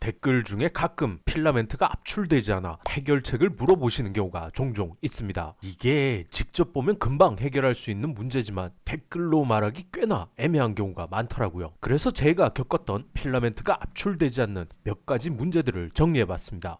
댓글 중에 가끔 필라멘트가 압출되지 않아 해결책을 물어보시는 경우가 종종 있습니다. 이게 직접 보면 금방 해결할 수 있는 문제지만 댓글로 말하기 꽤나 애매한 경우가 많더라고요. 그래서 제가 겪었던 필라멘트가 압출되지 않는 몇 가지 문제들을 정리해봤습니다.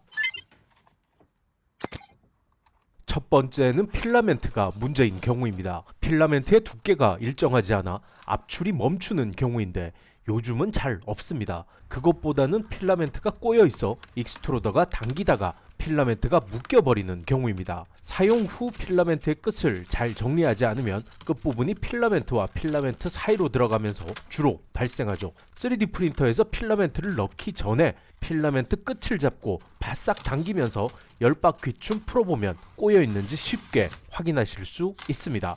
첫 번째는 필라멘트가 문제인 경우입니다. 필라멘트의 두께가 일정하지 않아 압출이 멈추는 경우인데 요즘은 잘 없습니다. 그것보다는 필라멘트가 꼬여 있어 익스트루더가 당기다가 필라멘트가 묶여버리는 경우입니다. 사용 후 필라멘트의 끝을 잘 정리하지 않으면 끝부분이 필라멘트와 필라멘트 사이로 들어가면서 주로 발생하죠. 3D 프린터에서 필라멘트를 넣기 전에 필라멘트 끝을 잡고 바싹 당기면서 열바퀴춤 풀어보면 꼬여 있는지 쉽게 확인하실 수 있습니다.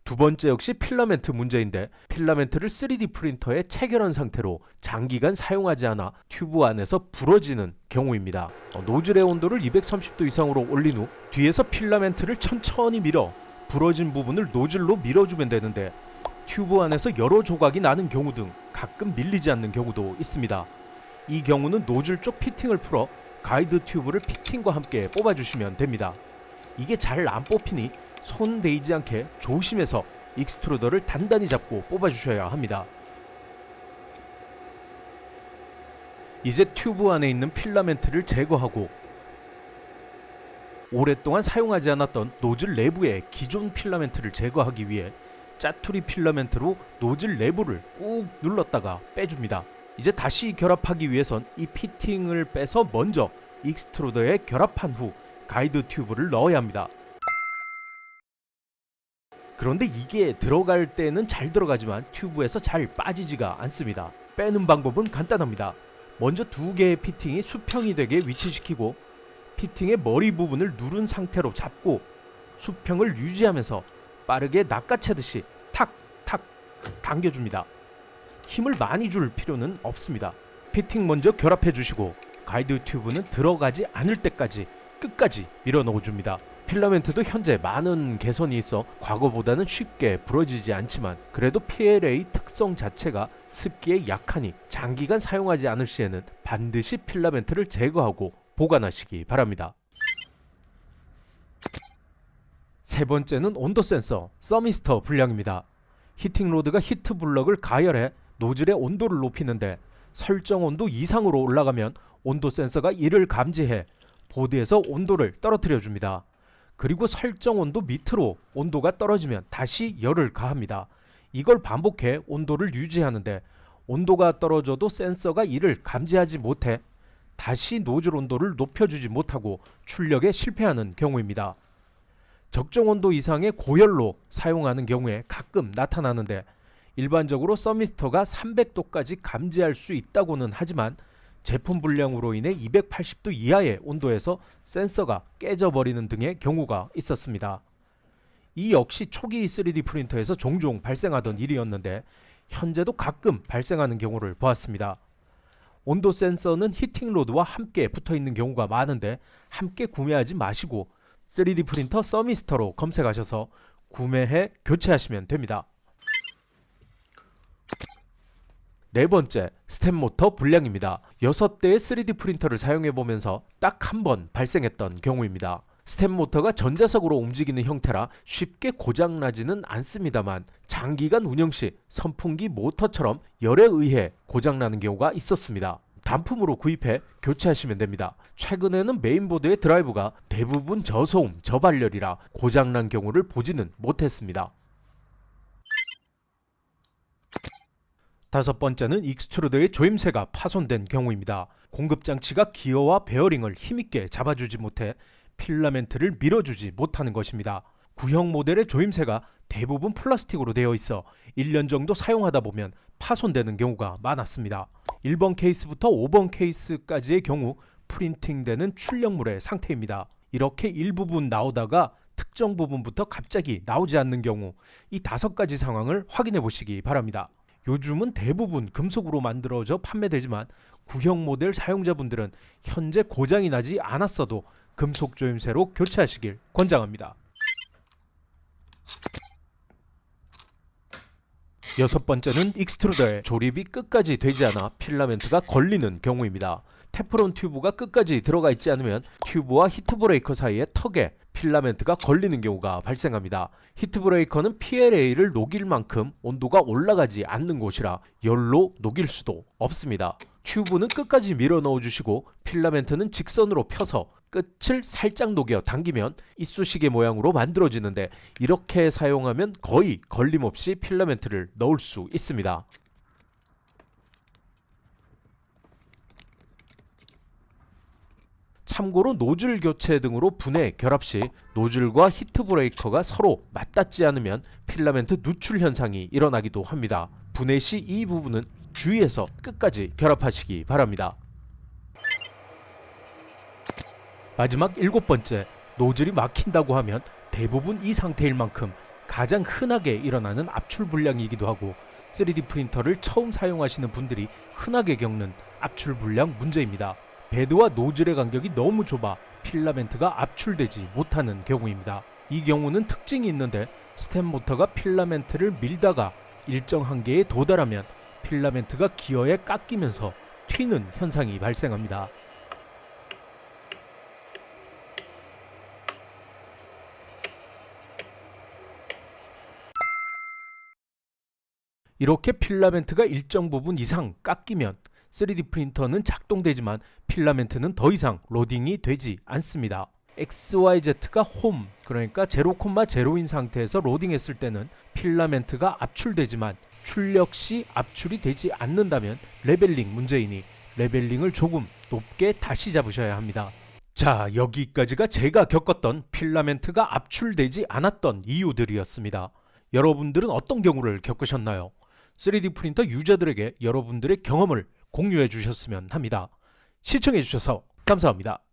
두 번째 역시 필라멘트 문제인데 필라멘트를 3D 프린터에 체결한 상태로 장기간 사용하지 않아 튜브 안에서 부러지는 경우입니다. 노즐의 온도를 230도 이상으로 올린 후 뒤에서 필라멘트를 천천히 밀어 부러진 부분을 노즐로 밀어주면 되는데 튜브 안에서 여러 조각이 나는 경우 등 가끔 밀리지 않는 경우도 있습니다. 이 경우는 노즐 쪽 피팅을 풀어 가이드 튜브를 피팅과 함께 뽑아주시면 됩니다. 이게 잘 안 뽑히니 손 대이지 않게 조심해서 익스트루더를 단단히 잡고 뽑아주셔야 합니다. 이제 튜브 안에 있는 필라멘트를 제거하고 오랫동안 사용하지 않았던 노즐 내부의 기존 필라멘트를 제거하기 위해 짜투리 필라멘트로 노즐 내부를 꾹 눌렀다가 빼줍니다. 이제 다시 결합하기 위해선 이 피팅을 빼서 먼저 익스트루더에 결합한 후 가이드 튜브를 넣어야 합니다. 그런데 이게 들어갈 때는 잘 들어가지만 튜브에서 잘 빠지지가 않습니다. 빼는 방법은 간단합니다. 먼저 두 개의 피팅이 수평이 되게 위치시키고 피팅의 머리 부분을 누른 상태로 잡고 수평을 유지하면서 빠르게 낚아채듯이 탁탁 당겨줍니다. 힘을 많이 줄 필요는 없습니다. 피팅 먼저 결합해 주시고 가이드 튜브는 들어가지 않을 때까지 끝까지 밀어 넣어줍니다. 필라멘트도 현재 많은 개선이 있어 과거보다는 쉽게 부러지지 않지만 그래도 PLA 특성 자체가 습기에 약하니 장기간 사용하지 않을 시에는 반드시 필라멘트를 제거하고 보관하시기 바랍니다. 세 번째는 온도 센서, 서미스터 불량입니다. 히팅 로드가 히트 블럭을 가열해 노즐의 온도를 높이는데 설정 온도 이상으로 올라가면 온도 센서가 이를 감지해 보드에서 온도를 떨어뜨려 줍니다. 그리고 설정 온도 밑으로 온도가 떨어지면 다시 열을 가합니다. 이걸 반복해 온도를 유지하는데 온도가 떨어져도 센서가 이를 감지하지 못해 다시 노즐 온도를 높여주지 못하고 출력에 실패하는 경우입니다. 적정 온도 이상의 고열로 사용하는 경우에 가끔 나타나는데 일반적으로 서미스터가 300도까지 감지할 수 있다고는 하지만 제품 불량으로 인해 280도 이하의 온도에서 센서가 깨져버리는 등의 경우가 있었습니다. 이 역시 초기 3D 프린터에서 종종 발생하던 일이었는데 현재도 가끔 발생하는 경우를 보았습니다. 온도 센서는 히팅 로드와 함께 붙어있는 경우가 많은데 함께 구매하지 마시고 3D 프린터 서미스터로 검색하셔서 구매해 교체하시면 됩니다. 네 번째, 스텝 모터 불량입니다. 6대의 3D 프린터를 사용해보면서 딱 한 번 발생했던 경우입니다. 스텝 모터가 전자석으로 움직이는 형태라 쉽게 고장나지는 않습니다만 장기간 운영 시 선풍기 모터처럼 열에 의해 고장나는 경우가 있었습니다. 단품으로 구입해 교체하시면 됩니다. 최근에는 메인보드의 드라이브가 대부분 저소음, 저발열이라 고장난 경우를 보지는 못했습니다. 다섯 번째는 익스트루더의 조임새가 파손된 경우입니다. 공급장치가 기어와 베어링을 힘있게 잡아주지 못해 필라멘트를 밀어주지 못하는 것입니다. 구형 모델의 조임새가 대부분 플라스틱으로 되어 있어 1년 정도 사용하다 보면 파손되는 경우가 많았습니다. 1번 케이스부터 5번 케이스까지의 경우 프린팅되는 출력물의 상태입니다. 이렇게 일부분 나오다가 특정 부분부터 갑자기 나오지 않는 경우 이 5가지 상황을 확인해 보시기 바랍니다. 요즘은 대부분 금속으로 만들어져 판매되지만 구형 모델 사용자분들은 현재 고장이 나지 않았어도 금속 조임새로 교체하시길 권장합니다. 여섯 번째는 익스트루더에 조립이 끝까지 되지 않아 필라멘트가 걸리는 경우입니다. 테프론 튜브가 끝까지 들어가 있지 않으면 튜브와 히트 브레이커 사이의 턱에 필라멘트가 걸리는 경우가 발생합니다. 히트 브레이커는 PLA를 녹일 만큼 온도가 올라가지 않는 곳이라 열로 녹일 수도 없습니다. 튜브는 끝까지 밀어 넣어 주시고 필라멘트는 직선으로 펴서 끝을 살짝 녹여 당기면 이쑤시개 모양으로 만들어지는데, 이렇게 사용하면 거의 걸림없이 필라멘트를 넣을 수 있습니다. 참고로 노즐 교체 등으로 분해 결합 시 노즐과 히트 브레이커가 서로 맞닿지 않으면 필라멘트 누출 현상이 일어나기도 합니다. 분해 시 이 부분은 주의해서 끝까지 결합하시기 바랍니다. 마지막 일곱 번째, 노즐이 막힌다고 하면 대부분 이 상태일 만큼 가장 흔하게 일어나는 압출 불량이기도 하고 3D 프린터를 처음 사용하시는 분들이 흔하게 겪는 압출 불량 문제입니다. 베드와 노즐의 간격이 너무 좁아 필라멘트가 압출되지 못하는 경우입니다. 이 경우는 특징이 있는데, 스텝 모터가 필라멘트를 밀다가 일정 한계에 도달하면 필라멘트가 기어에 깎이면서 튀는 현상이 발생합니다. 이렇게 필라멘트가 일정 부분 이상 깎이면 3D 프린터는 작동되지만 필라멘트는 더 이상 로딩이 되지 않습니다. XYZ가 홈, 그러니까 0,0인 상태에서 로딩했을 때는 필라멘트가 압출되지만 출력 시 압출이 되지 않는다면 레벨링 문제이니 레벨링을 조금 높게 다시 잡으셔야 합니다. 자, 여기까지가 제가 겪었던 필라멘트가 압출되지 않았던 이유들이었습니다. 여러분들은 어떤 경우를 겪으셨나요? 3D 프린터 유저들에게 여러분들의 경험을 공유해 주셨으면 합니다. 시청해 주셔서 감사합니다.